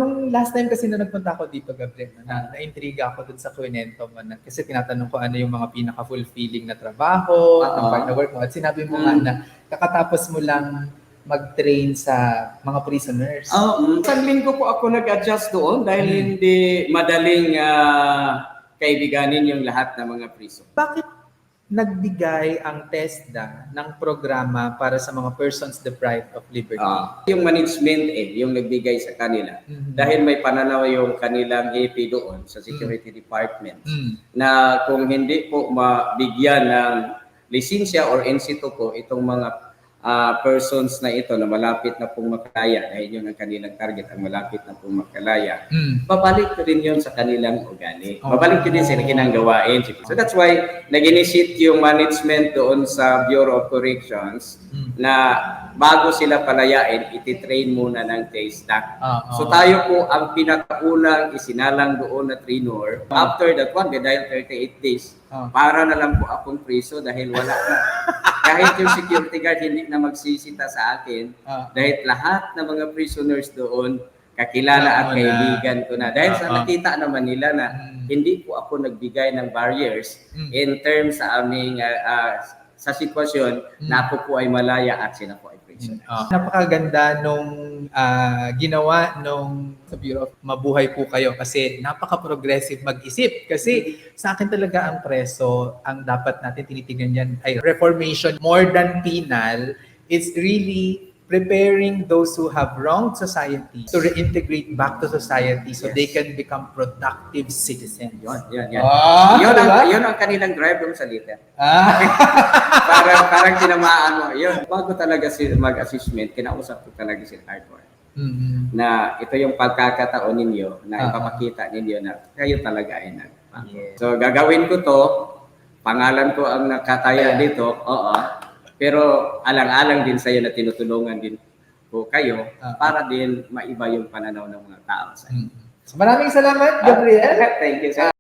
nung last time kasi na nagpunta ako dito, Gabriel, na-intriga ako dun sa kwento mo na, kasi tinatanong ko ano yung mga pinaka-fulfilling na trabaho, ng part na work mo. At sinabi mo nga na kakatapos mo lang mag-train sa mga prisoners. Isang linggo po ako nag-adjust doon dahil hindi madaling kaibiganin yung lahat ng mga prison. Bakit nagbigay ang TESDA ng programa para sa mga persons deprived of liberty? Yung management yung nagbigay sa kanila. Dahil may pananaw yung kanilang AP doon sa Security Department na kung hindi po mabigyan ng lisensya or NC2 po itong mga persons na ito na malapit na pong makalaya, dahil yun ang kanilang target, ang malapit na pong makalaya, babalik rin yun sa kanilang ugali. Babalik din sa kanilang gawain. So that's why nag-initiate yung management doon sa Bureau of Corrections na bago sila palayain, ititrain muna ng TESDA. So tayo po ang pinakaunang isinalang doon na trainer. After that one, dahil 38 days, para na lang po akong priso dahil wala na. Kahit yung security guard hindi na magsisita sa akin, dahil lahat ng mga prisoners doon, kakilala at kaibigan ko na. Dahil sa nakita naman nila na hindi po ako nagbigay ng barriers in terms sa aming sa sitwasyon na ako po ay malaya at sila po ay prisoner. Napakaganda nung ginawa nung sa Bureau of Mabuhay po kayo kasi napaka-progressive mag-isip. Kasi sa akin talaga ang preso, ang dapat natin tinitingnan yan ay reformation more than penal. It's really preparing those who have wronged society to reintegrate back to society so they can become productive citizens. Yun diba? Yun ang kanilang drive doon sa liter. Parang tinamaan mo. Yun, bago talaga mag-assessment, kinausap ko talaga si hardware. Na ito yung pagkakataon ninyo na ipapakita ninyo na kayo talaga ay nagpapakita. So gagawin ko to, pangalan ko ang nakataya dito, pero alang-alang din sa'yo na tinutulungan din po kayo para din maiba yung pananaw ng mga tao sa inyo. So maraming salamat, Gabriel. Thank you, sir.